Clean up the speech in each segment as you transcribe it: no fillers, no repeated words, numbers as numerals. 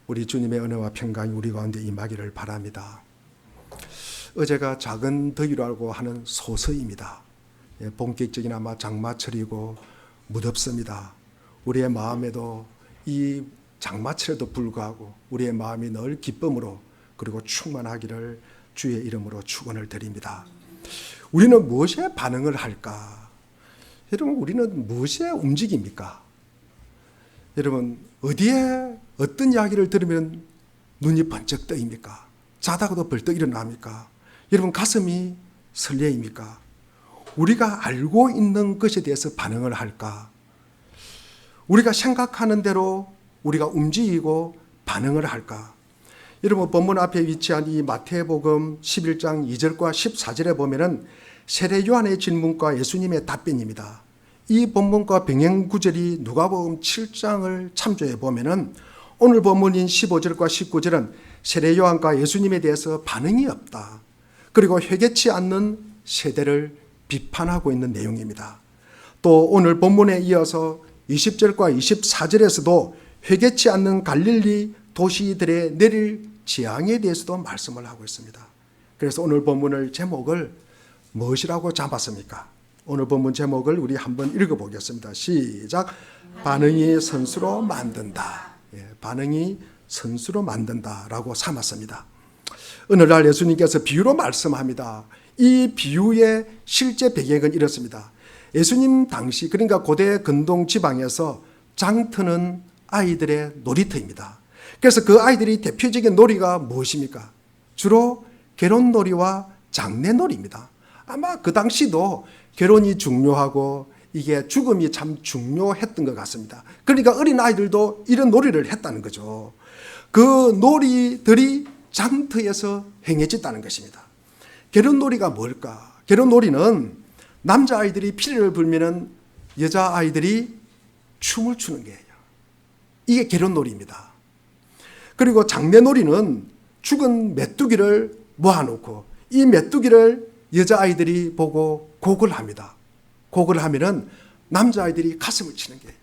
우리 주님의 은혜와 평강이 우리 가운데 임하기를 바랍니다. 어제가 작은 더위라고 하는 소서입니다. 본격적인 아마 장마철이고 무덥습니다. 우리의 마음에도 이 장마철에도 불구하고 우리의 마음이 늘 기쁨으로 그리고 충만하기를 주의 이름으로 축원을 드립니다. 우리는 무엇에 반응을 할까? 여러분, 우리는 무엇에 움직입니까? 여러분, 어디에 어떤 이야기를 들으면 눈이 번쩍 뜨입니까? 자다가도 벌떡 일어납니까? 여러분, 가슴이 설레입니까? 우리가 알고 있는 것에 대해서 반응을 할까? 우리가 생각하는 대로 우리가 움직이고 반응을 할까? 여러분, 본문 앞에 위치한 이 마태복음 11장 2절과 14절에 보면은 세례 요한의 질문과 예수님의 답변입니다. 이 본문과 병행 구절이 누가복음 7장을 참조해 보면은 오늘 본문인 15절과 19절은 세례 요한과 예수님에 대해서 반응이 없다. 그리고 회개치 않는 세대를 비판하고 있는 내용입니다. 또 오늘 본문에 이어서 20절과 24절에서도 회개치 않는 갈릴리 도시들의 내릴 재앙에 대해서도 말씀을 하고 있습니다. 그래서 오늘 본문을 제목을 무엇이라고 잡았습니까? 오늘 본문 제목을 우리 한번 읽어보겠습니다. 시작. 반응이 선수로 만든다. 반응이 선수로 만든다라고 삼았습니다. 오늘날 예수님께서 비유로 말씀합니다. 이 비유의 실제 배경은 이렇습니다. 예수님 당시, 그러니까 고대 근동 지방에서 장터는 아이들의 놀이터입니다. 그래서 그 아이들이 대표적인 놀이가 무엇입니까? 주로 결혼놀이와 장례놀이입니다. 아마 그 당시도 결혼이 중요하고 이게 죽음이 참 중요했던 것 같습니다. 그러니까 어린 아이들도 이런 놀이를 했다는 거죠. 그 놀이들이 장터에서 행해졌다는 것입니다. 결혼놀이가 뭘까? 결혼놀이는 남자아이들이 피리를 불면은 여자아이들이 춤을 추는 거예요. 이게 결혼놀이입니다. 그리고 장례놀이는 죽은 메뚜기를 모아놓고 이 메뚜기를 여자아이들이 보고 곡을 합니다. 곡을 하면은 남자아이들이 가슴을 치는 거예요.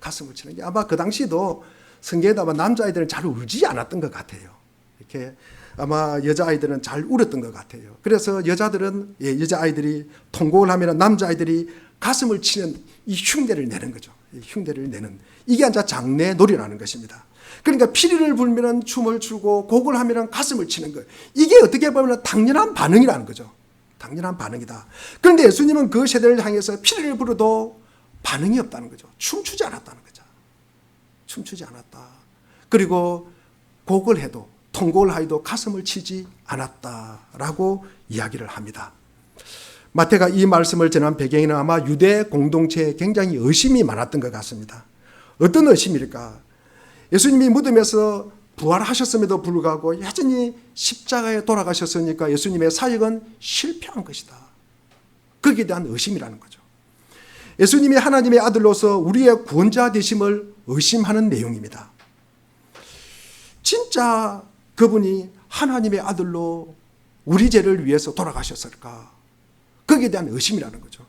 가슴을 치는 게 아마 그 당시도 성경에도 아마 남자아이들은 잘 울지 않았던 것 같아요. 이렇게 아마 여자아이들은 잘 울었던 것 같아요. 그래서 여자들은, 여자아이들이 통곡을 하면 남자아이들이 가슴을 치는 이 흉내를 내는 거죠. 이 흉내를 내는. 이게 이제 장례놀이라는 것입니다. 그러니까 피리를 불면 춤을 추고 곡을 하면 가슴을 치는 거예요. 이게 어떻게 보면 당연한 반응이라는 거죠. 당연한 반응이다. 그런데 예수님은 그 세대를 향해서 피리를 불어도 반응이 없다는 거죠. 춤추지 않았다는 거죠. 춤추지 않았다. 그리고 곡을 해도 통곡을 하여도 가슴을 치지 않았다라고 이야기를 합니다. 마태가 이 말씀을 전한 배경에는 아마 유대 공동체에 굉장히 의심이 많았던 것 같습니다. 어떤 의심일까? 예수님이 무덤에서 부활하셨음에도 불구하고 여전히 십자가에 돌아가셨으니까 예수님의 사역은 실패한 것이다. 거기에 대한 의심이라는 거죠. 예수님이 하나님의 아들로서 우리의 구원자 되심을 의심하는 내용입니다. 진짜 그분이 하나님의 아들로 우리 죄를 위해서 돌아가셨을까? 거기에 대한 의심이라는 거죠.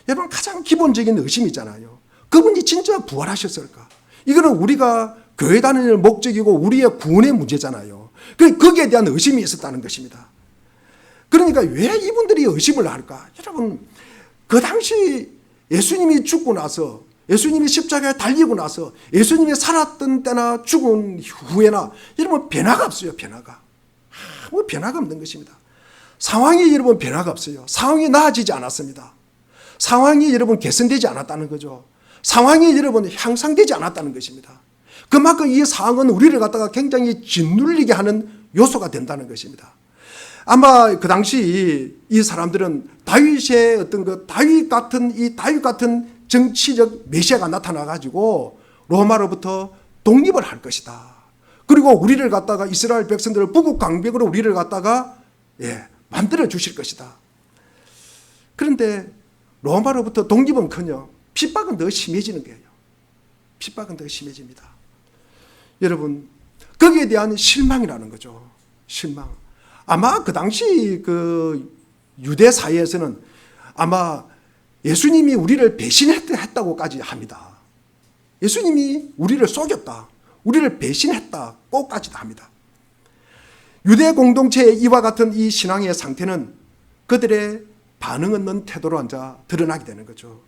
여러분, 가장 기본적인 의심이잖아요. 그분이 진짜 부활하셨을까? 이거는 우리가 교회 다니는 목적이고 우리의 구원의 문제잖아요. 거기에 대한 의심이 있었다는 것입니다. 그러니까 왜 이분들이 의심을 할까? 여러분, 그 당시 예수님이 죽고 나서, 예수님이 십자가에 달리고 나서, 예수님이 살았던 때나 죽은 후에나 여러분 변화가 없어요. 변화가. 아무 변화가 없는 것입니다. 상황이 여러분 변화가 없어요. 상황이 나아지지 않았습니다. 상황이 여러분 개선되지 않았다는 거죠. 상황이 여러분 향상되지 않았다는 것입니다. 그만큼 이 상황은 우리를 갖다가 굉장히 짓눌리게 하는 요소가 된다는 것입니다. 아마 그 당시 이 사람들은 다윗의 어떤 그 다윗 같은 정치적 메시아가 나타나 가지고 로마로부터 독립을 할 것이다. 그리고 우리를 갖다가 이스라엘 백성들을 북극 강백으로 우리를 갖다가 만들어 주실 것이다. 그런데 로마로부터 독립은커녕 핍박은 더 심해지는 거예요. 핍박은 더 심해집니다. 여러분, 거기에 대한 실망이라는 거죠. 실망. 아마 그 당시 그 유대 사회에서는 아마 예수님이 우리를 배신했다고까지 합니다. 예수님이 우리를 속였다. 우리를 배신했다 꼭까지도 합니다. 유대 공동체의 이와 같은 이 신앙의 상태는 그들의 반응 없는 태도로 앉아 드러나게 되는 거죠.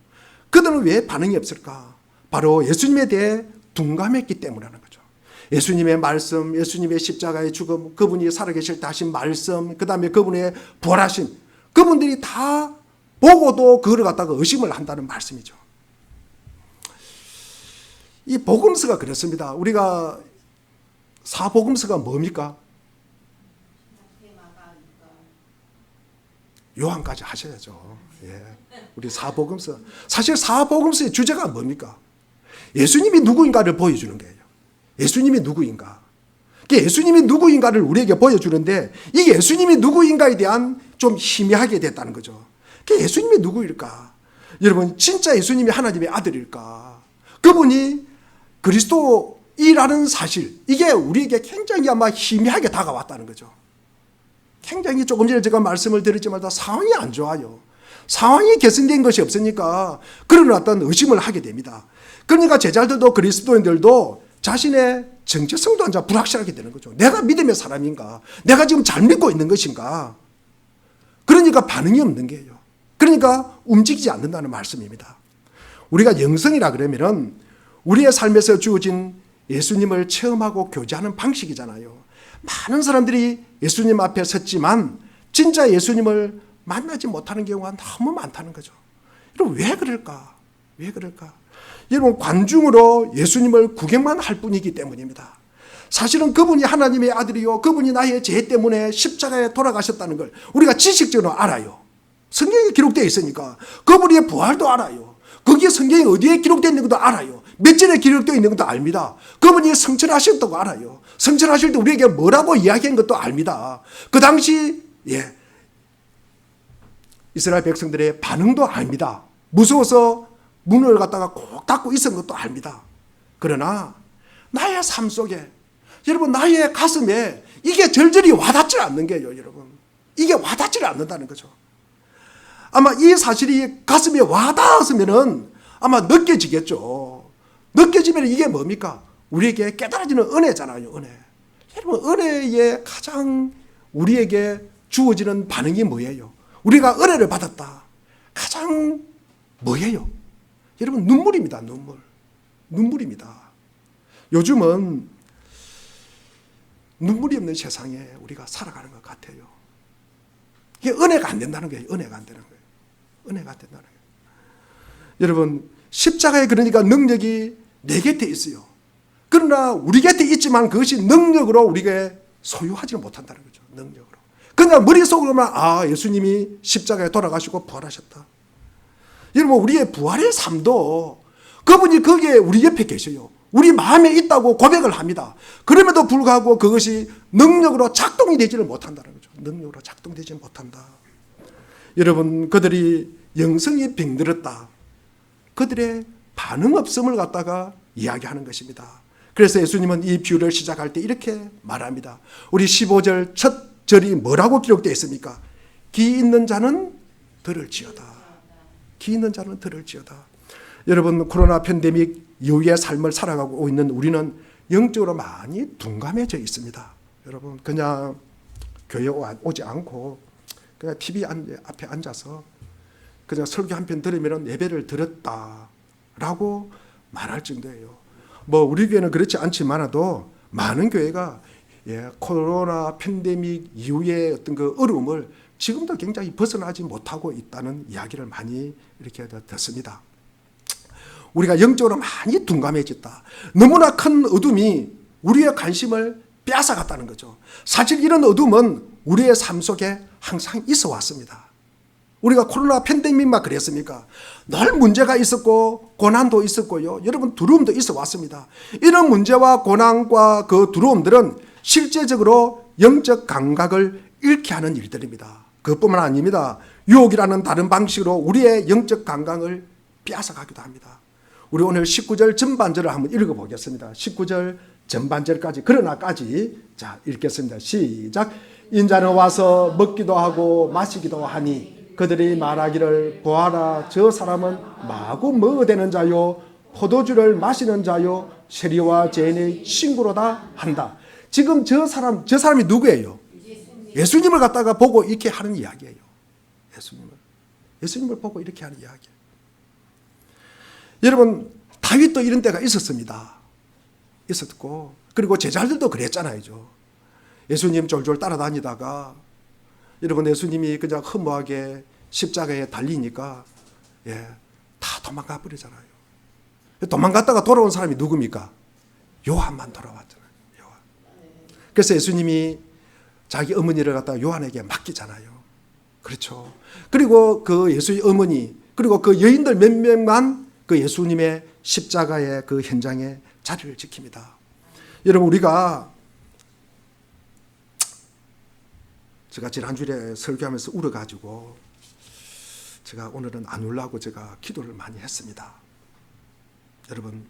그들은 왜 반응이 없을까? 바로 예수님에 대해 둔감했기 때문이라는 거죠. 예수님의 말씀, 예수님의 십자가의 죽음, 그분이 살아계실 때 하신 말씀, 그 다음에 그분의 부활하심, 그분들이 다 보고도 그걸 갖다가 의심을 한다는 말씀이죠. 이 복음서가 그렇습니다. 우리가 사복음서가 뭡니까? 요한까지 하셔야죠. 예. 우리 사복음서. 사실 사복음서의 주제가 뭡니까? 예수님이 누구인가를 보여주는 거예요. 예수님이 누구인가. 예수님이 누구인가를 우리에게 보여주는데 이 예수님이 누구인가에 대한 좀 희미하게 됐다는 거죠. 예수님이 누구일까? 여러분 진짜 예수님이 하나님의 아들일까? 그분이 그리스도이라는 사실, 이게 우리에게 굉장히 아마 희미하게 다가왔다는 거죠. 굉장히 조금 전에 제가 말씀을 드렸지만 상황이 안 좋아요. 상황이 개선된 것이 없으니까 그런 어떤 의심을 하게 됩니다. 그러니까 제자들도 그리스도인들도 자신의 정체성도 앉아 불확실하게 되는 거죠. 내가 믿음의 사람인가? 내가 지금 잘 믿고 있는 것인가? 그러니까 반응이 없는 거예요. 그러니까 움직이지 않는다는 말씀입니다. 우리가 영성이라 그러면은 우리의 삶에서 주어진 예수님을 체험하고 교제하는 방식이잖아요. 많은 사람들이 예수님 앞에 섰지만 진짜 예수님을 만나지 못하는 경우가 너무 많다는 거죠. 여러분 왜 그럴까? 왜 그럴까? 여러분 관중으로 예수님을 구경만 할 뿐이기 때문입니다. 사실은 그분이 하나님의 아들이요 그분이 나의 죄 때문에 십자가에 돌아가셨다는 걸 우리가 지식적으로 알아요. 성경에 기록되어 있으니까. 그분의 부활도 알아요. 거기에 성경이 어디에 기록되어 있는 것도 알아요. 몇 절에 기록되어 있는 것도 압니다. 그분이 성천하셨다고 알아요. 성천하실 때 우리에게 뭐라고 이야기한 것도 압니다. 그 당시 이스라엘 백성들의 반응도 압니다. 무서워서 문을 갖다가 꼭 닫고 있었던 것도 압니다. 그러나 나의 삶 속에 여러분 나의 가슴에 이게 절절히 와닿지 않는 게요. 여러분 이게 와닿지 않는다는 거죠. 아마 이 사실이 가슴에 와닿았으면은 아마 느껴지겠죠. 느껴지면 이게 뭡니까? 우리에게 깨달아지는 은혜잖아요. 은혜. 여러분 은혜에 가장 우리에게 주어지는 반응이 뭐예요? 우리가 은혜를 받았다. 가장 뭐예요? 여러분 눈물입니다. 눈물. 눈물입니다. 요즘은 눈물이 없는 세상에 우리가 살아가는 것 같아요. 이게 은혜가 안 된다는 거예요. 은혜가 안 되는 거예요. 은혜가 안 된다는 거예요. 여러분 십자가에 그러니까 능력이 내 곁에 있어요. 그러나 우리 곁에 있지만 그것이 능력으로 우리가 소유하지 못한다는 거죠. 능력으로. 그냥 머릿속으로만 예수님이 십자가에 돌아가시고 부활하셨다. 여러분 우리의 부활의 삶도 그분이 거기에 우리 옆에 계셔요. 우리 마음에 있다고 고백을 합니다. 그럼에도 불구하고 그것이 능력으로 작동이 되지를 못한다는 거죠. 능력으로 작동되지 못한다. 여러분 그들이 영성이 병들었다. 그들의 반응 없음을 갖다가 이야기하는 것입니다. 그래서 예수님은 이 비유를 시작할 때 이렇게 말합니다. 우리 15절 첫 절이 뭐라고 기록되어 있습니까? 기 있는 자는 들을지어다. 기 있는 자는 들을지어다. 여러분 코로나 팬데믹 이후의 삶을 살아가고 있는 우리는 영적으로 많이 둔감해져 있습니다. 여러분 그냥 교회 오지 않고 그냥 TV 앞에 앉아서 그냥 설교 한 편 들으면 예배를 들었다라고 말할 정도예요. 뭐 우리 교회는 그렇지 않지만도 많은 교회가 코로나 팬데믹 이후의 어떤 그 어려움을 지금도 굉장히 벗어나지 못하고 있다는 이야기를 많이 이렇게 듣습니다. 우리가 영적으로 많이 둔감해졌다. 너무나 큰 어둠이 우리의 관심을 빼앗아갔다는 거죠. 사실 이런 어둠은 우리의 삶 속에 항상 있어 왔습니다. 우리가 코로나 팬데믹만 그랬습니까? 늘 문제가 있었고 고난도 있었고요. 여러분 두려움도 있어 왔습니다. 이런 문제와 고난과 그 두려움들은 실제적으로 영적 감각을 잃게 하는 일들입니다. 그뿐만 아닙니다. 유혹이라는 다른 방식으로 우리의 영적 감각을 빼앗아가기도 합니다. 우리 오늘 19절 전반절을 한번 읽어보겠습니다. 19절 전반절까지 그러나까지 자 읽겠습니다. 시작. 인자는 와서 먹기도 하고 마시기도 하니 그들이 말하기를 보아라 저 사람은 마구 먹어대는 자요 포도주를 마시는 자요 세리와 죄인의 친구로다 한다. 지금 저 사람이 누구예요? 예수님을 갖다가 보고 이렇게 하는 이야기예요. 예수님을 보고 이렇게 하는 이야기예요. 여러분, 다윗도 이런 때가 있었습니다. 있었고, 그리고 제자들도 그랬잖아요. 예수님 졸졸 따라다니다가 여러분, 예수님이 그냥 허무하게 십자가에 달리니까 다 도망가 버리잖아요. 도망갔다가 돌아온 사람이 누굽니까? 요한만 돌아왔잖아요. 요한. 그래서 예수님이 자기 어머니를 갖다가 요한에게 맡기잖아요. 그렇죠. 그리고 그 예수의 어머니, 그리고 그 여인들 몇 명만 그 예수님의 십자가의 그 현장에 자리를 지킵니다. 여러분, 제가 지난주에 설교하면서 울어가지고 제가 오늘은 안 울라고 제가 기도를 많이 했습니다. 여러분,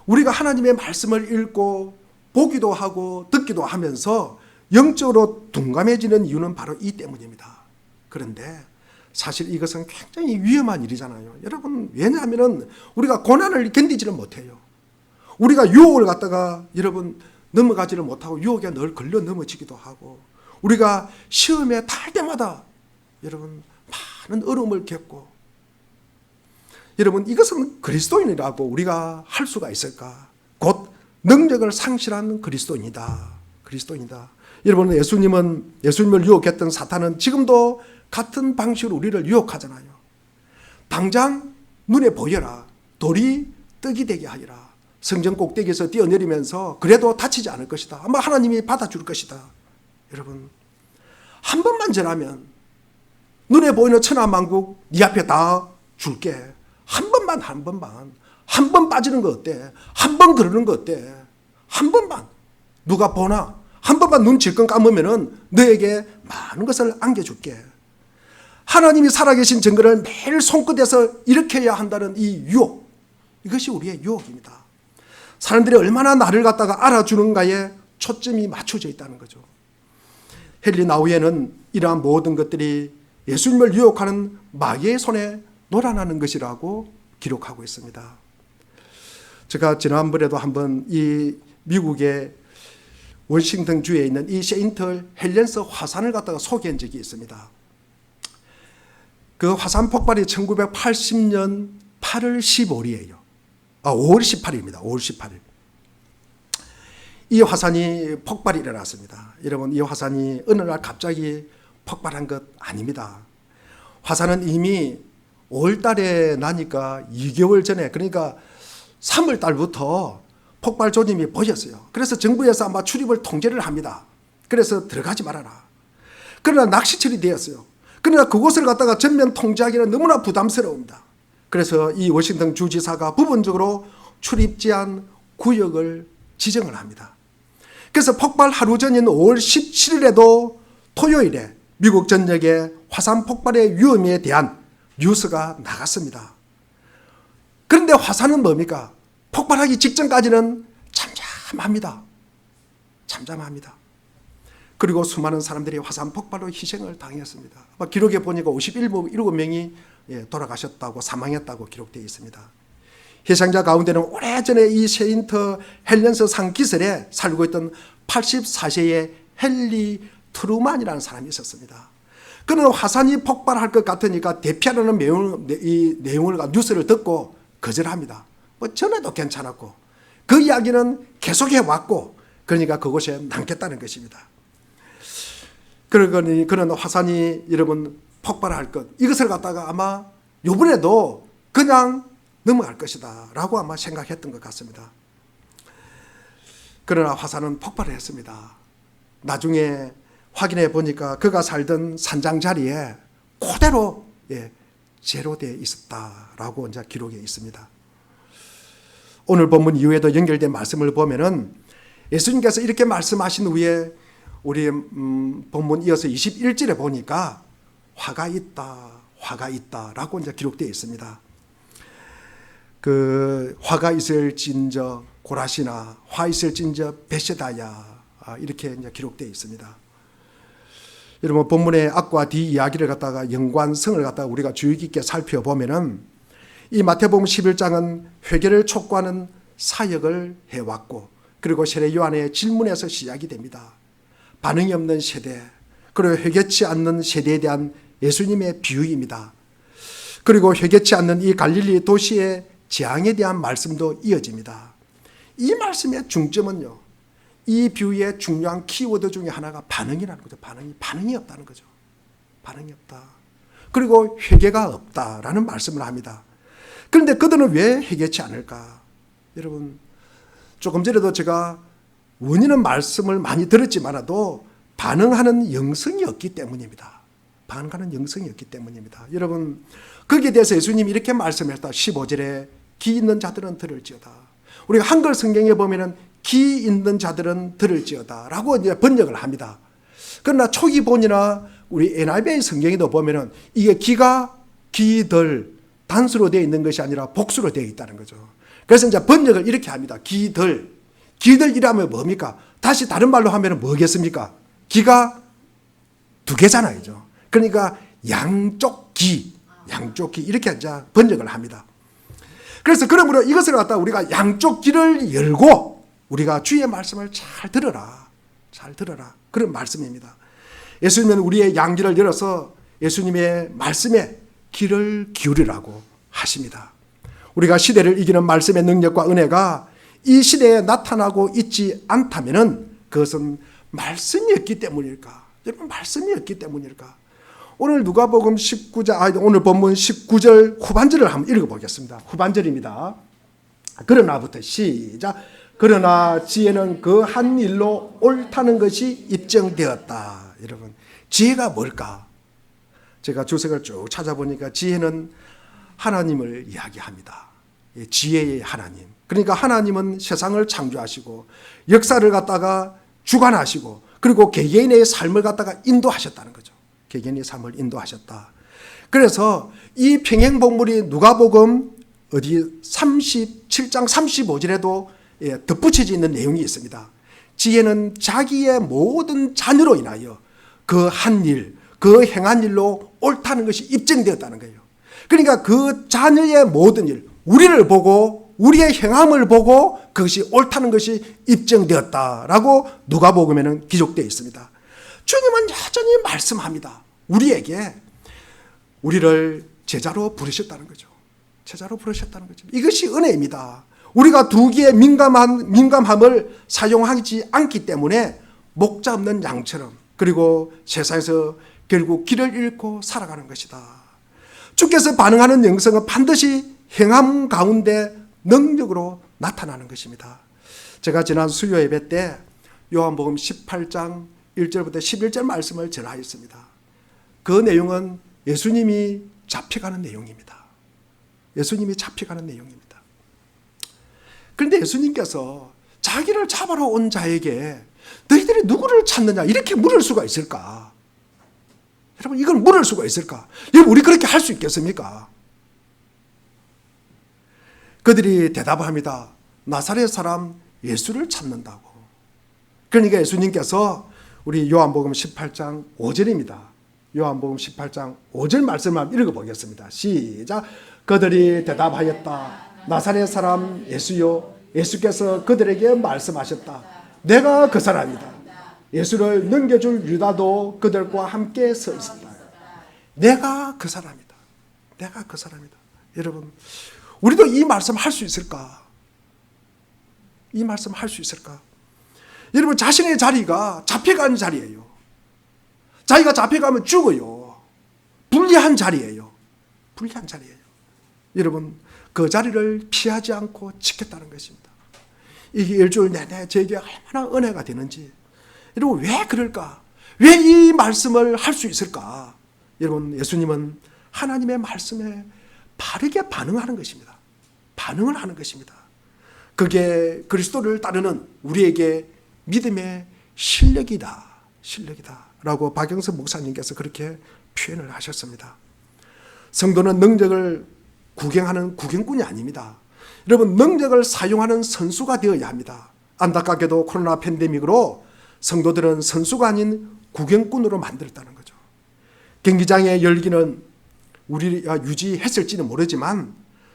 우리가 하나님의 말씀을 읽고 보기도 하고 듣기도 하면서 영적으로 둔감해지는 이유는 바로 이 때문입니다. 그런데 사실 이것은 굉장히 위험한 일이잖아요. 여러분, 왜냐하면 우리가 고난을 견디지를 못해요. 우리가 유혹을 갖다가 여러분 넘어가지를 못하고 유혹에 늘 걸려 넘어지기도 하고, 우리가 시험에 탈 때마다 여러분 많은 어려움을 겪고, 여러분, 이것은 그리스도인이라고 우리가 할 수가 있을까? 곧 능력을 상실한 그리스도인이다. 여러분, 예수님을 유혹했던 사탄은 지금도 같은 방식으로 우리를 유혹하잖아요. 당장 눈에 보여라. 돌이 떡이 되게 하리라. 성전 꼭대기에서 뛰어내리면서 그래도 다치지 않을 것이다. 아마 하나님이 받아줄 것이다. 여러분, 한 번만 전하면 눈에 보이는 천하만국 네 앞에 다 줄게. 한 번 빠지는 거 어때? 한 번 그러는 거 어때? 한 번만 누가 보나? 한 번만 눈 질끈 감으면은 너에게 많은 것을 안겨줄게. 하나님이 살아계신 증거를 매일 손끝에서 일으켜야 한다는 이 유혹, 이것이 우리의 유혹입니다. 사람들이 얼마나 나를 갖다가 알아주는가에 초점이 맞춰져 있다는 거죠. 헨리 나우에는 이러한 모든 것들이 예수님을 유혹하는 마귀의 손에 놀아나는 것이라고 기록하고 있습니다. 제가 지난번에도 한번 이 미국의 워싱턴 주에 있는 이 세인트 헬렌스 화산을 갖다가 소개한 적이 있습니다. 그 화산 폭발이 1980년 8월 15일이에요. 5월 18일입니다. 5월 18일. 이 화산이 폭발이 일어났습니다. 여러분, 이 화산이 어느 날 갑자기 폭발한 것 아닙니다. 화산은 이미 5월 달에 나니까 2개월 전에, 그러니까 3월 달부터 폭발 조짐이 보였어요. 그래서 정부에서 아마 출입을 통제를 합니다. 그래서 들어가지 말아라. 그러나 낚시철이 되었어요. 그러나 그곳을 갖다가 전면 통제하기는 너무나 부담스러웁니다. 그래서 이 워싱턴 주지사가 부분적으로 출입 제한 구역을 지정을 합니다. 그래서 폭발 하루 전인 5월 17일에도 토요일에 미국 전역에 화산 폭발의 위험에 대한 뉴스가 나갔습니다. 그런데 화산은 뭡니까? 폭발하기 직전까지는 잠잠합니다. 그리고 수많은 사람들이 화산 폭발로 희생을 당했습니다. 기록에 보니까 57명이 돌아가셨다고, 사망했다고 기록되어 있습니다. 희생자 가운데는 오래전에 이 세인트 헬렌스 산 기슭에 살고 있던 84세의 헨리 트루만이라는 사람이 있었습니다. 그는 화산이 폭발할 것 같으니까 대피하라는 내용을 뉴스를 듣고 거절합니다. 전에도 괜찮았고 그 이야기는 계속해 왔고, 그러니까 그곳에 남겠다는 것입니다. 그러니 그는 화산이 여러분 폭발할 것, 이것을 갖다가 아마 이번에도 그냥 넘어갈 것이다 라고 아마 생각했던 것 같습니다. 그러나 화산은 폭발을 했습니다. 나중에 확인해 보니까 그가 살던 산장 자리에 그대로 제로되어 있었다라고 이제 기록에 있습니다. 오늘 본문 이후에도 연결된 말씀을 보면은 예수님께서 이렇게 말씀하신 후에 우리 본문 이어서 21절에 보니까 화가 있다라고 이제 기록되어 있습니다. 그 화가 있을진저 고라시나 화 있을진저 베세다야, 이렇게 이제 기록되어 있습니다. 여러분, 본문의 앞과 뒤 이야기를 갖다가 연관성을 갖다가 우리가 주의 깊게 살펴보면은 이 마태복음 11장은 회개를 촉구하는 사역을 해왔고, 그리고 세례 요한의 질문에서 시작이 됩니다. 반응이 없는 세대, 그리고 회개치 않는 세대에 대한 예수님의 비유입니다. 그리고 회개치 않는 이 갈릴리 도시의 재앙에 대한 말씀도 이어집니다. 이 말씀의 중점은요, 이 비유의 중요한 키워드 중에 하나가 반응이라는 거죠. 반응이 없다는 거죠. 반응이 없다. 그리고 회개가 없다라는 말씀을 합니다. 그런데 그들은 왜 회개치 않을까? 여러분, 조금 전에도 제가 원인은 말씀을 많이 들었지만도 반응하는 영성이 없기 때문입니다. 반응하는 영성이 없기 때문입니다. 여러분, 거기에 대해서 예수님이 이렇게 말씀했다. 15절에 기 있는 자들은 들을지어다. 우리가 한글 성경에 보면은 기 있는 자들은 들을지어다 라고 이제 번역을 합니다. 그러나 초기 본이나 우리 NIV 성경에도 보면은 이게 기들 단수로 되어 있는 것이 아니라 복수로 되어 있다는 거죠. 그래서 이제 번역을 이렇게 합니다. 기들이라면 뭡니까? 다시 다른 말로 하면 뭐겠습니까? 기가 두 개잖아요. 그러니까 양쪽 기 이렇게 이제 번역을 합니다. 그래서 그러므로 이것을 갖다 우리가 양쪽 귀를 열고 우리가 주의 말씀을 잘 들어라. 그런 말씀입니다. 예수님은 우리의 양귀를 열어서 예수님의 말씀에 귀를 기울이라고 하십니다. 우리가 시대를 이기는 말씀의 능력과 은혜가 이 시대에 나타나고 있지 않다면은 그것은 말씀이 없기 때문일까? 여러분, 말씀이 없기 때문일까? 오늘 누가복음 19장, 오늘 본문 19절 후반절을 한번 읽어보겠습니다. 후반절입니다. 그러나부터 시작. 그러나 지혜는 그 한 일로 옳다는 것이 입증되었다. 여러분, 지혜가 뭘까? 제가 주석을 쭉 찾아보니까 지혜는 하나님을 이야기합니다. 지혜의 하나님. 그러니까 하나님은 세상을 창조하시고 역사를 갖다가 주관하시고 그리고 개개인의 삶을 갖다가 인도하셨다는 거죠. 개개인의 삶을 인도하셨다. 그래서 이 평행복물이 누가복음 37장 35절에도 덧붙여져 있는 내용이 있습니다. 지혜는 자기의 모든 자녀로 인하여 그 한 일, 그 행한 일로 옳다는 것이 입증되었다는 거예요. 그러니까 그 자녀의 모든 일, 우리를 보고 우리의 행함을 보고 그것이 옳다는 것이 입증되었다라고 누가복음에는 기록되어 있습니다. 주님은 여전히 말씀합니다. 우리에게 우리를 제자로 부르셨다는 거죠. 제자로 부르셨다는 거죠. 이것이 은혜입니다. 우리가 두 귀의 민감함을 사용하지 않기 때문에 목자 없는 양처럼 그리고 세상에서 결국 길을 잃고 살아가는 것이다. 주께서 반응하는 영성은 반드시 행함 가운데 능력으로 나타나는 것입니다. 제가 지난 수요 예배 때 요한복음 18장 1절부터 11절 말씀을 전하였습니다. 그 내용은 예수님이 잡혀가는 내용입니다. 예수님이 잡혀가는 내용입니다. 그런데 예수님께서 자기를 잡아러 온 자에게 너희들이 누구를 찾느냐 이렇게 물을 수가 있을까? 여러분, 이걸 물을 수가 있을까? 여러분, 우리 그렇게 할 수 있겠습니까? 그들이 대답합니다. 나사렛 사람 예수를 찾는다고. 그러니까 예수님께서 우리 요한복음 18장 5절입니다. 요한복음 18장 5절 말씀을 읽어보겠습니다. 시작. 그들이 대답하였다. 나사렛 사람 예수요. 예수께서 그들에게 말씀하셨다. 내가 그 사람이다. 예수를 넘겨줄 유다도 그들과 함께 서 있었다. 내가 그 사람이다. 내가 그 사람이다. 여러분, 우리도 이 말씀 할 수 있을까? 이 말씀 할 수 있을까? 여러분, 자신의 자리가 잡혀가는 자리예요. 자기가 잡혀가면 죽어요. 불리한 자리예요. 불리한 자리예요. 여러분, 그 자리를 피하지 않고 지켰다는 것입니다. 이게 일주일 내내 저에게 얼마나 은혜가 되는지. 여러분, 왜 그럴까? 왜 이 말씀을 할 수 있을까? 여러분, 예수님은 하나님의 말씀에 바르게 반응하는 것입니다. 반응을 하는 것입니다. 그게 그리스도를 따르는 우리에게 믿음의 실력이다. 라고 박영선 목사님께서 그렇게 표현을 하셨습니다. 성도는 능력을 구경하는 구경꾼이 아닙니다. 여러분, 능력을 사용하는 선수가 되어야 합니다. 안타깝게도 코로나 팬데믹으로 성도들은 선수가 아닌 구경꾼으로 만들었다는 거죠. 경기장의 열기는 우리가 유지했을지는 모르지만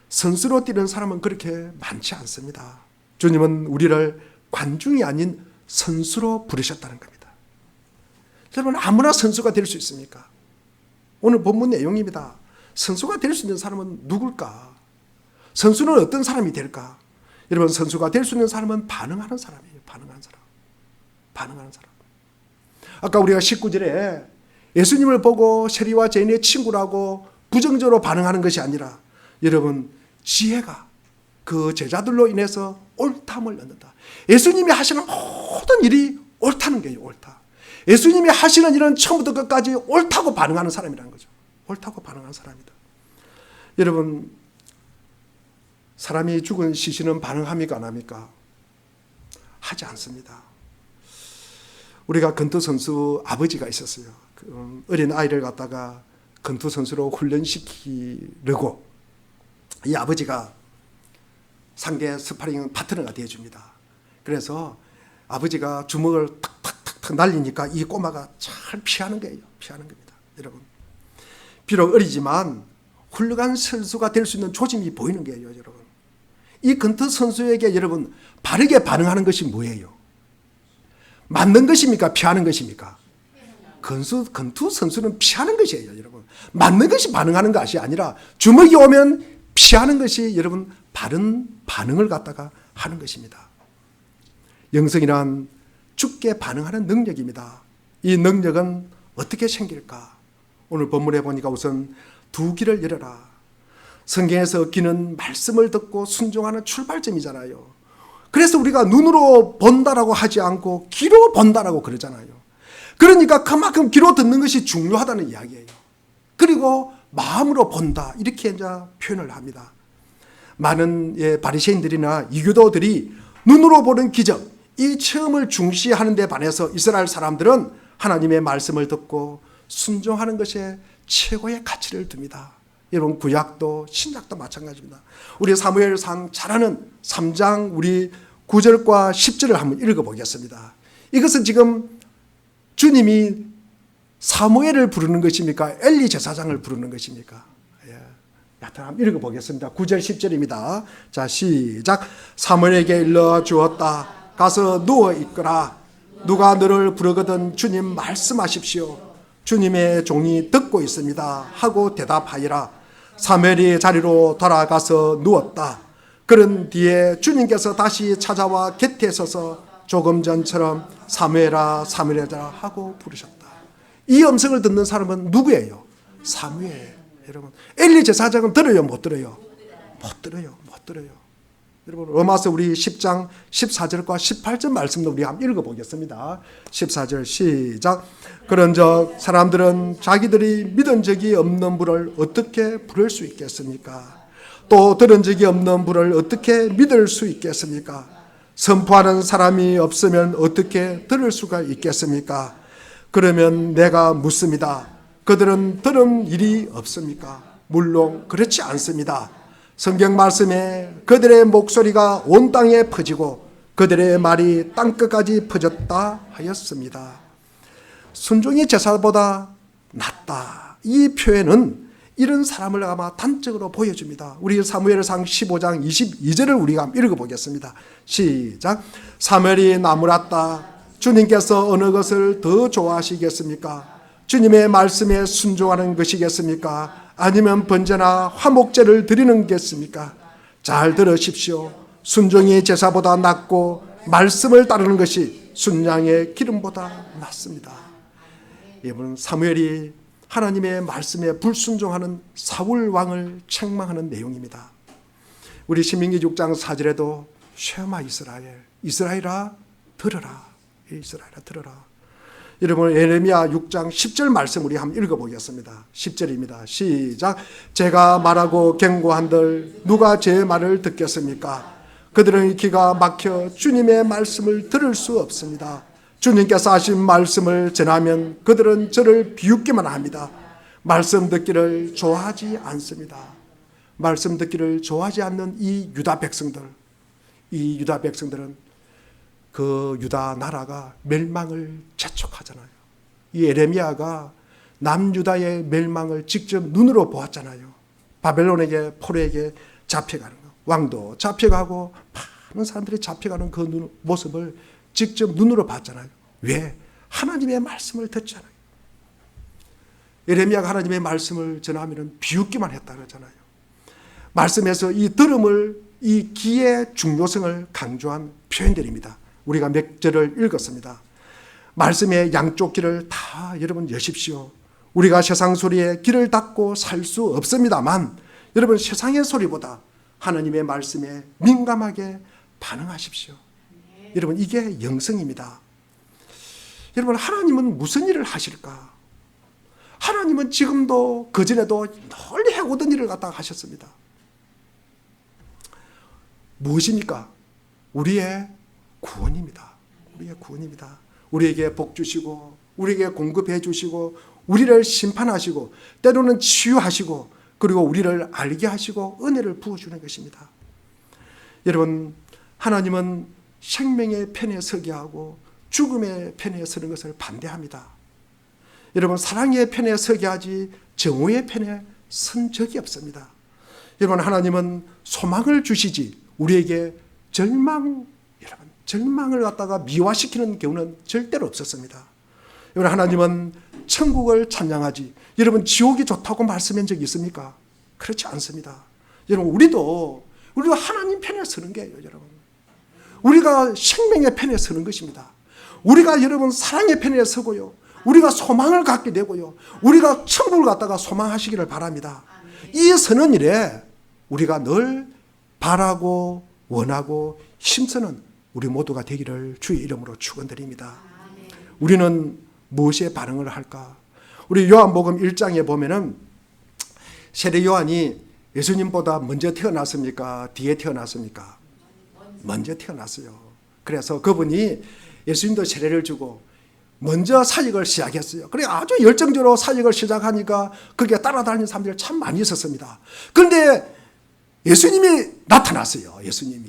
선수로 뛰는 사람은 그렇게 많지 않습니다. 주님은 우리를 관중이 아닌 선수로 부르셨다는 겁니다. 여러분, 아무나 선수가 될 수 있습니까? 오늘 본문 내용입니다. 선수가 될 수 있는 사람은 누굴까? 선수는 어떤 사람이 될까? 여러분, 선수가 될 수 있는 사람은 반응하는 사람이에요. 반응하는 사람. 반응하는 사람. 아까 우리가 19절에 예수님을 보고 세리와 죄인의 친구라고 부정적으로 반응하는 것이 아니라 여러분, 지혜가 그 제자들로 인해서 옳담을 얻는다. 예수님이 하시는 모든 일이 옳다는 거예요. 옳다. 예수님이 하시는 일은 처음부터 끝까지 옳다고 반응하는 사람이라는 거죠. 옳다고 반응하는 사람이다. 여러분, 사람이 죽은 시신은 반응합니까? 안 합니까? 하지 않습니다. 우리가 권투 선수 아버지가 있었어요. 어린 아이를 갖다가 권투 선수로 훈련시키려고 이 아버지가 상대 스파링 파트너가 되어줍니다. 그래서 아버지가 주먹을 탁탁탁탁 날리니까 이 꼬마가 잘 피하는 거예요. 피하는 겁니다. 여러분, 비록 어리지만 훌륭한 선수가 될 수 있는 조짐이 보이는 거예요. 여러분, 이 권투 선수에게 여러분 바르게 반응하는 것이 뭐예요? 맞는 것입니까? 피하는 것입니까? 권투 선수는 피하는 것이에요. 여러분, 맞는 것이 반응하는 것이 아니라 주먹이 오면 피하는 것이 여러분 바른 반응을 갖다가 하는 것입니다. 영성이란 죽게 반응하는 능력입니다. 이 능력은 어떻게 생길까? 오늘 본문에 보니까 우선 두 귀를 열어라. 성경에서 귀는 말씀을 듣고 순종하는 출발점이잖아요. 그래서 우리가 눈으로 본다라고 하지 않고 귀로 본다라고 그러잖아요. 그러니까 그만큼 귀로 듣는 것이 중요하다는 이야기예요. 그리고 마음으로 본다, 이렇게 이제 표현을 합니다. 많은 바리새인들이나 이교도들이 눈으로 보는 기적, 이 체험을 중시하는 데 반해서 이스라엘 사람들은 하나님의 말씀을 듣고 순종하는 것에 최고의 가치를 둡니다. 여러분, 구약도 신약도 마찬가지입니다. 우리 사무엘상 잘 아는 3장 우리 9절과 10절을 한번 읽어보겠습니다. 이것은 지금 주님이 사무엘을 부르는 것입니까? 엘리 제사장을 부르는 것입니까? 한번 읽어보겠습니다. 9절 10절입니다. 자, 시작. 사무엘에게 일러 주었다. 가서 누워 있거라. 누가 너를 부르거든 주님 말씀하십시오. 주님의 종이 듣고 있습니다. 하고 대답하이라. 사무엘이 자리로 돌아가서 누웠다. 그런 뒤에 주님께서 다시 찾아와 곁에 서서 조금 전처럼 사무엘아 사무엘아 하고 부르셨다. 이 음성을 듣는 사람은 누구예요? 사무엘. 여러분, 엘리 제사장은 들어요? 못 들어요? 못 들어요. 못 들어요. 여러분, 로마서 우리 10장 14절과 18절 말씀도 우리 한번 읽어보겠습니다. 14절 시작. 그런즉 사람들은 자기들이 믿은 적이 없는 분을 어떻게 부를 수 있겠습니까? 또 들은 적이 없는 분을 어떻게 믿을 수 있겠습니까? 선포하는 사람이 없으면 어떻게 들을 수가 있겠습니까? 그러면 내가 묻습니다. 그들은 들은 일이 없습니까? 물론 그렇지 않습니다. 성경 말씀에 그들의 목소리가 온 땅에 퍼지고 그들의 말이 땅끝까지 퍼졌다 하였습니다. 순종이 제사보다 낫다. 이 표현은 이런 사람을 아마 단적으로 보여줍니다. 우리 사무엘상 15장 22절을 우리가 읽어보겠습니다. 시작. 사무엘이 나무랐다. 주님께서 어느 것을 더 좋아하시겠습니까? 주님의 말씀에 순종하는 것이겠습니까? 아니면 번제나 화목제를 드리는 것입니까? 잘 들으십시오. 순종이 제사보다 낫고 말씀을 따르는 것이 순양의 기름보다 낫습니다. 이번 사무엘이 하나님의 말씀에 불순종하는 사울 왕을 책망하는 내용입니다. 우리 신명기 6장 4절에도 쉐마 이스라엘, 이스라엘아 들어라, 이스라엘아 들어라. 여러분, 예레미야 6장 10절 말씀 우리 한번 읽어보겠습니다. 10절입니다. 시작. 제가 말하고 경고한들 누가 제 말을 듣겠습니까? 그들은 귀가 막혀 주님의 말씀을 들을 수 없습니다. 주님께서 하신 말씀을 전하면 그들은 저를 비웃기만 합니다. 말씀 듣기를 좋아하지 않습니다. 말씀 듣기를 좋아하지 않는 이 유다 백성들은 그 유다 나라가 멸망을 재촉하잖아요. 이 에레미야가 남유다의 멸망을 직접 눈으로 보았잖아요. 바벨론에게 포로에게 잡혀가는 거. 왕도 잡혀가고 많은 사람들이 잡혀가는 그 모습을 직접 눈으로 봤잖아요. 왜? 하나님의 말씀을 듣잖아요. 예레미야가 하나님의 말씀을 전하면 비웃기만 했다 그러잖아요. 말씀에서 이 들음을, 이 귀의 중요성을 강조한 표현들입니다. 우리가 몇 절을 읽었습니다. 말씀의 양쪽 귀를 다 여러분 여십시오. 우리가 세상 소리에 귀를 닫고 살 수 없습니다만 여러분 세상의 소리보다 하나님의 말씀에 민감하게 반응하십시오. 여러분 이게 영성입니다. 여러분 하나님은 무슨 일을 하실까? 하나님은 지금도 그전에도 널리 해오던 일을 갖다가 하셨습니다. 무엇입니까? 우리의 구원입니다. 우리의 구원입니다. 우리에게 복 주시고 우리에게 공급해 주시고 우리를 심판하시고 때로는 치유하시고 그리고 우리를 알게 하시고 은혜를 부어주는 것입니다. 여러분 하나님은 생명의 편에 서게 하고 죽음의 편에 서는 것을 반대합니다. 여러분 사랑의 편에 서게 하지 정오의 편에 선 적이 없습니다. 여러분 하나님은 소망을 주시지 우리에게 절망을 갖다가 미화시키는 경우는 절대로 없었습니다. 여러분 하나님은 천국을 찬양하지 여러분 지옥이 좋다고 말씀한 적이 있습니까? 그렇지 않습니다. 여러분 우리도 하나님 편에 서는 거예요. 여러분 우리가 생명의 편에 서는 것입니다. 우리가 여러분 사랑의 편에 서고요. 우리가 소망을 갖게 되고요. 우리가 천국을 갖다가 소망하시기를 바랍니다. 이 서는 일에 우리가 늘 바라고 원하고 힘쓰는 우리 모두가 되기를 주의 이름으로 축원드립니다. 우리는 무엇에 반응을 할까? 우리 요한복음 1장에 보면은 세례 요한이 예수님보다 먼저 태어났습니까? 뒤에 태어났습니까? 먼저 태어났어요. 그래서 그분이 예수님도 세례를 주고 먼저 사역을 시작했어요. 그래 아주 열정적으로 사역을 시작하니까 거기에 따라다니는 사람들이 참 많이 있었습니다. 그런데 예수님이 나타났어요. 예수님이.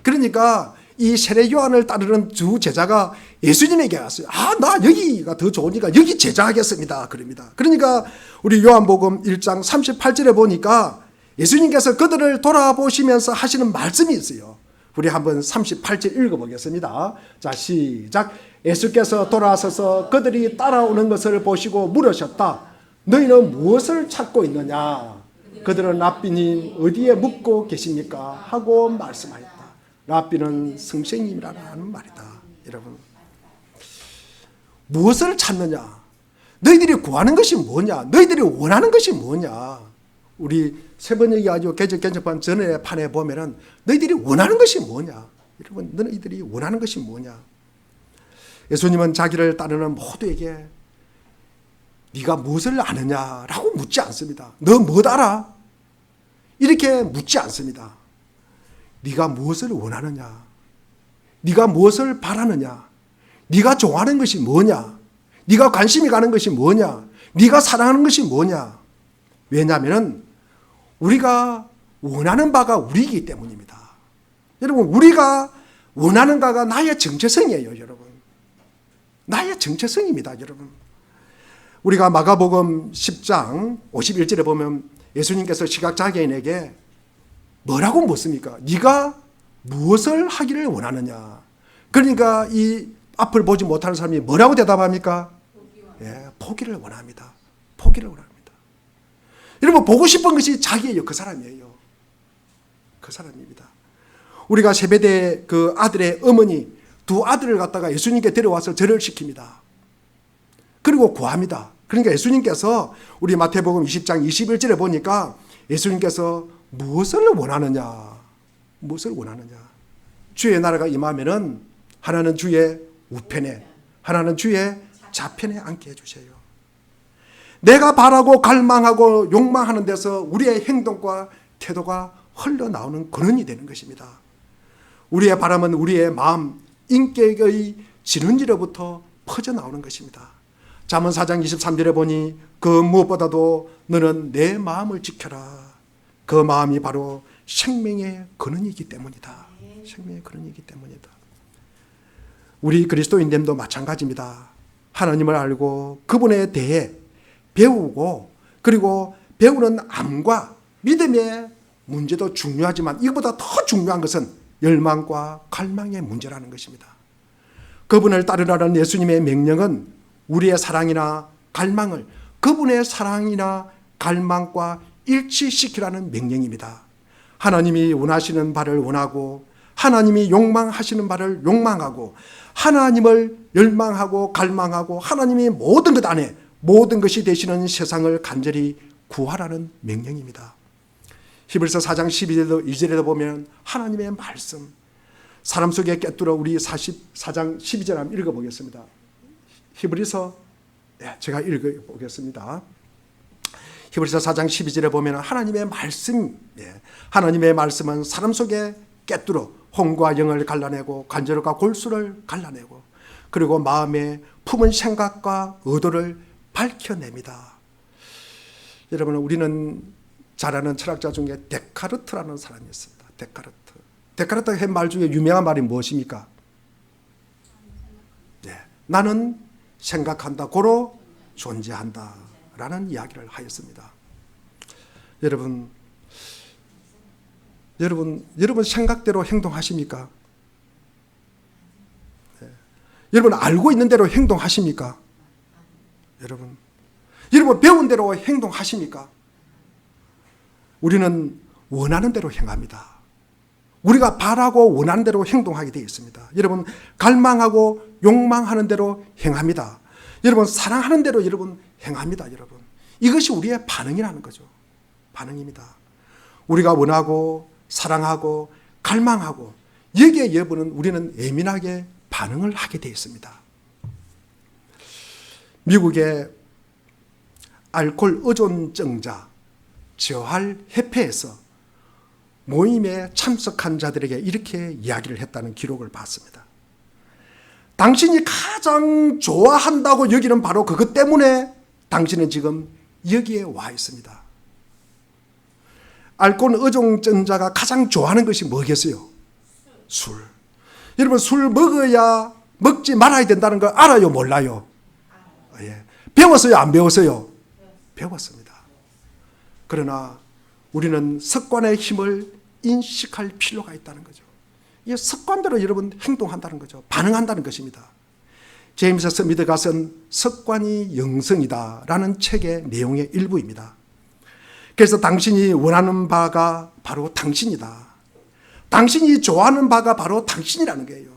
그러니까 이 세례 요한을 따르는 두 제자가 예수님에게 왔어요. 나 여기가 더 좋으니까 여기 제자하겠습니다. 그럽니다. 그러니까 우리 요한복음 1장 38절에 보니까 예수님께서 그들을 돌아보시면서 하시는 말씀이 있어요. 우리 한번 38절 읽어보겠습니다. 자, 시작. 예수께서 돌아서서 그들이 따라오는 것을 보시고 물으셨다. 너희는 무엇을 찾고 있느냐? 그들은 랍비님 어디에 묵고 계십니까? 하고 말씀하였다. 랍비는 선생님이라는 말이다. 여러분 무엇을 찾느냐? 너희들이 구하는 것이 뭐냐? 너희들이 원하는 것이 뭐냐? 우리 세번역이 아주 개척견접한 전의 판에 보면은 너희들이 원하는 것이 뭐냐? 여러분 너희들이 원하는 것이 뭐냐? 예수님은 자기를 따르는 모두에게 네가 무엇을 아느냐라고 묻지 않습니다. 너 뭐 알아? 이렇게 묻지 않습니다. 네가 무엇을 원하느냐? 네가 무엇을 바라느냐? 네가 좋아하는 것이 뭐냐? 네가 관심이 가는 것이 뭐냐? 네가 사랑하는 것이 뭐냐? 왜냐하면 우리가 원하는 바가 우리이기 때문입니다. 여러분 우리가 원하는 바가 나의 정체성이에요. 여러분 나의 정체성입니다. 여러분 우리가 마가복음 10장 51절에 보면 예수님께서 시각장애인에게 뭐라고 묻습니까? 네가 무엇을 하기를 원하느냐? 그러니까 이 앞을 보지 못하는 사람이 뭐라고 대답합니까? 포기를 원합니다. 포기를 원합니다. 여러분 보고 싶은 것이 자기예요. 그 사람이에요. 그 사람입니다. 우리가 세베대 그 아들의 어머니 두 아들을 갖다가 예수님께 데려와서 절을 시킵니다. 그리고 구합니다. 그러니까 예수님께서 우리 마태복음 20장 21절에 보니까 예수님께서 무엇을 원하느냐? 무엇을 원하느냐? 주의 나라가 임하면은 하나는 주의 우편에 하나는 주의 좌편에 앉게 해주세요. 내가 바라고 갈망하고 욕망하는 데서 우리의 행동과 태도가 흘러나오는 근원이 되는 것입니다. 우리의 바람은 우리의 마음, 인격의 진원지로부터 퍼져나오는 것입니다. 잠언 4장 23절에 보니 그 무엇보다도 너는 내 마음을 지켜라. 그 마음이 바로 생명의 근원이기 때문이다. 생명의 근원이기 때문이다. 우리 그리스도인됨도 마찬가지입니다. 하나님을 알고 그분에 대해 배우고 그리고 배우는 암과 믿음의 문제도 중요하지만 이것보다 더 중요한 것은 열망과 갈망의 문제라는 것입니다. 그분을 따르라는 예수님의 명령은 우리의 사랑이나 갈망을 그분의 사랑이나 갈망과 일치시키라는 명령입니다. 하나님이 원하시는 바를 원하고 하나님이 욕망하시는 바를 욕망하고 하나님을 열망하고 갈망하고 하나님이 모든 것 안에 모든 것이 되시는 세상을 간절히 구하라는 명령입니다. 히브리서 4장 12절에도 보면 하나님의 말씀 사람 속에 꿰뚫어 우리 44장 12절 한번 읽어보겠습니다. 히브리서 제가 읽어보겠습니다. 히브리서 4장 12절에 보면 하나님의 말씀, 하나님의 말씀은 사람 속에 꿰뚫어 혼과 영을 갈라내고 관절과 골수를 갈라내고 그리고 마음에 품은 생각과 의도를 밝혀냅니다. 여러분, 우리는 잘 아는 철학자 중에 데카르트라는 사람이 있습니다. 데카르트가 한 말 중에 유명한 말이 무엇입니까? 나는 생각한다, 고로 존재한다 라는 이야기를 하였습니다. 여러분 생각대로 행동하십니까? 여러분 알고 있는 대로 행동하십니까? 여러분 배운 대로 행동하십니까? 우리는 원하는 대로 행합니다. 우리가 바라고 원하는 대로 행동하게 되어 있습니다. 여러분 갈망하고 욕망하는 대로 행합니다. 여러분 사랑하는 대로 여러분 행합니다. 여러분 이것이 우리의 반응이라는 거죠. 반응입니다. 우리가 원하고 사랑하고 갈망하고 여기에 여러분은 우리는 예민하게 반응을 하게 되어 있습니다. 미국의 알코올 의존증자 재활협회에서 모임에 참석한 자들에게 이렇게 이야기를 했다는 기록을 봤습니다. 당신이 가장 좋아한다고 여기는 바로 그것 때문에 당신은 지금 여기에 와 있습니다. 알코올 의존증자가 가장 좋아하는 것이 뭐겠어요? 술. 여러분 술 먹어야 먹지 말아야 된다는 걸 알아요, 몰라요? 배웠어요, 안 배웠어요? 배웠습니다. 그러나 우리는 습관의 힘을 인식할 필요가 있다는 거죠. 이 습관대로 여러분 행동한다는 거죠. 반응한다는 것입니다. 제임스 스미드가 쓴 습관이 영성이다 라는 책의 내용의 일부입니다. 그래서 당신이 원하는 바가 바로 당신이다. 당신이 좋아하는 바가 바로 당신이라는 거예요.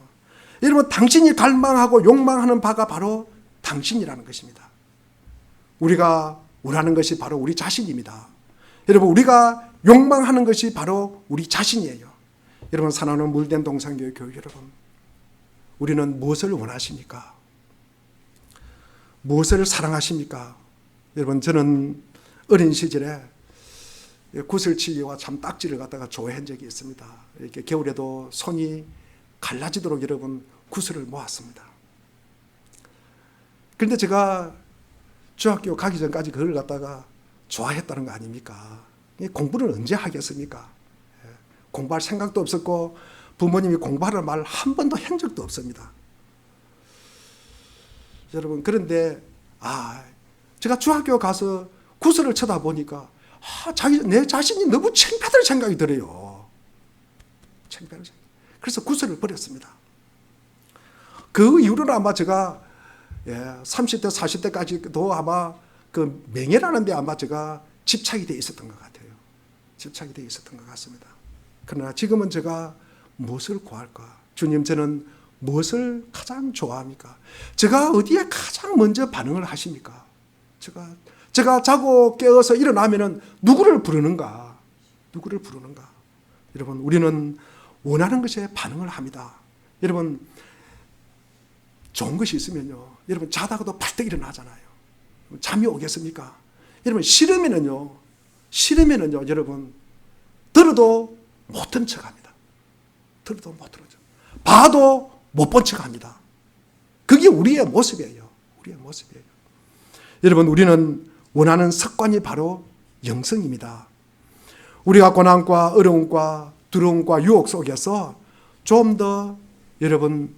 여러분 당신이 갈망하고 욕망하는 바가 바로 당신이라는 것입니다. 우리가 원하는 것이 바로 우리 자신입니다. 여러분 우리가 욕망하는 것이 바로 우리 자신이에요. 여러분 사랑하는 물된 동산교회 교육 여러분, 우리는 무엇을 원하십니까? 무엇을 사랑하십니까? 여러분 저는 어린 시절에 구슬치기와 참 딱지를 갖다가 좋아한 적이 있습니다. 이렇게 겨울에도 손이 갈라지도록 여러분 구슬을 모았습니다. 그런데 제가 중학교 가기 전까지 그걸 갖다가 좋아했다는 거 아닙니까? 공부를 언제 하겠습니까? 공부할 생각도 없었고 부모님이 공부하라는 말 한 번도 한 적도 없습니다. 여러분 그런데 제가 중학교 가서 구슬을 쳐다보니까 내 자신이 너무 창피하다는 생각이 들어요. 창피하다는 생각. 그래서 구슬을 버렸습니다. 그 이후로는 아마 제가 30대 40대까지도 아마 그 명예라는 데 아마 제가 집착이 되어 있었던 것 같아요. 집착이 되어 있었던 것 같습니다. 그러나 지금은 제가 무엇을 구할까? 주님 저는 무엇을 가장 좋아합니까? 제가 어디에 가장 먼저 반응을 하십니까? 제가 자고 깨어서 일어나면은 누구를 부르는가? 누구를 부르는가? 여러분 우리는 원하는 것에 반응을 합니다. 여러분 좋은 것이 있으면요, 여러분 자다가도 발떡 일어나잖아요. 잠이 오겠습니까? 여러분 싫으면은요 여러분 들어도 못 듣는 척합니다. 들어도 못 들은 척. 봐도 못 본 척합니다. 그게 우리의 모습이에요. 우리의 모습이에요. 여러분 우리는 원하는 습관이 바로 영성입니다. 우리가 고난과 어려움과 두려움과 유혹 속에서 좀 더 여러분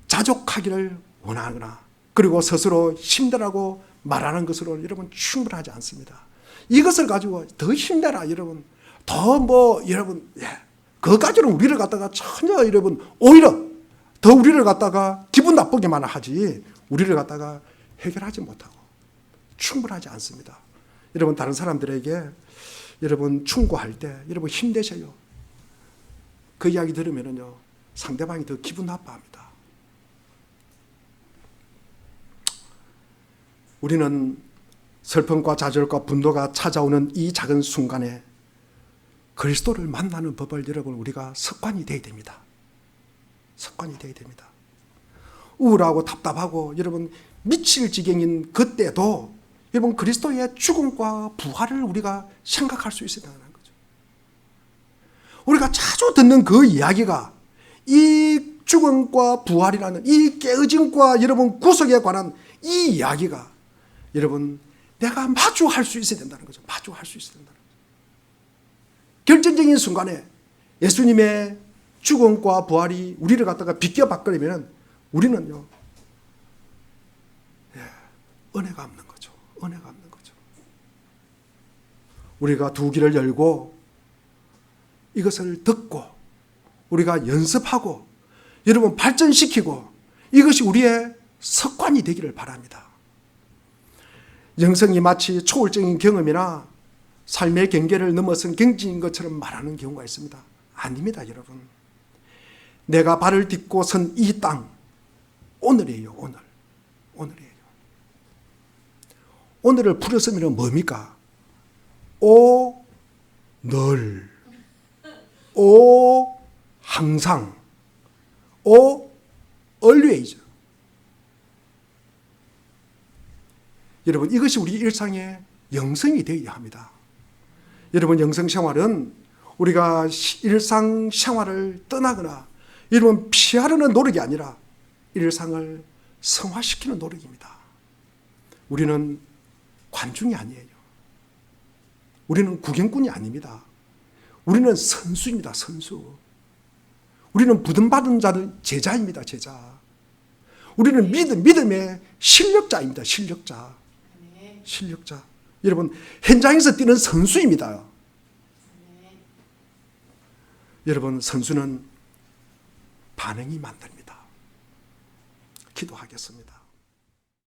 자족하기를 원하거나 그리고 스스로 힘들라고 말하는 것으로 여러분 충분하지 않습니다. 이것을 가지고 더 힘내라 여러분, 더 여러분 그것까지는 우리를 갖다가 전혀 여러분 오히려 더 우리를 갖다가 기분 나쁘게만 하지 우리를 갖다가 해결하지 못하고 충분하지 않습니다. 여러분 다른 사람들에게 여러분 충고할 때 여러분 힘내세요. 그 이야기 들으면은요 상대방이 더 기분 나빠합니다. 우리는 슬픔과 좌절과 분노가 찾아오는 이 작은 순간에 그리스도를 만나는 법을 여러분 우리가 습관이 되어야 됩니다. 습관이 되어야 됩니다. 우울하고 답답하고 여러분 미칠 지경인 그때도 여러분 그리스도의 죽음과 부활을 우리가 생각할 수 있어야 된다는 거죠. 우리가 자주 듣는 그 이야기가 이 죽음과 부활이라는 이 깨어짐과 여러분 구속에 관한 이 이야기가 여러분 내가 마주할 수 있어야 된다는 거죠. 마주할 수 있어야 된다는 거죠. 결정적인 순간에 예수님의 죽음과 부활이 우리를 갖다가 비껴바꾸려면 우리는요 은혜가 없는 거죠. 은혜가 없는 거죠. 우리가 두 귀를 열고 이것을 듣고 우리가 연습하고 여러분 발전시키고 이것이 우리의 습관이 되기를 바랍니다. 영성이 마치 초월적인 경험이나 삶의 경계를 넘어선 경지인 것처럼 말하는 경우가 있습니다. 아닙니다, 여러분. 내가 발을 딛고 선 이 땅, 오늘이에요, 오늘. 오늘이에요. 오늘을 풀어쓰면 뭡니까? 오, 늘. 오, 항상. 오, always. 여러분 이것이 우리 일상의 영성이 되어야 합니다. 여러분 영성생활은 우리가 일상생활을 떠나거나 여러분 피하려는 노력이 아니라 일상을 성화시키는 노력입니다. 우리는 관중이 아니에요. 우리는 구경꾼이 아닙니다. 우리는 선수입니다. 선수. 우리는 부름받은 자는 제자입니다. 제자. 우리는 믿음의 실력자입니다. 실력자. 실력자. 여러분 현장에서 뛰는 선수입니다. 여러분 선수는 반응이 만듭니다. 기도하겠습니다.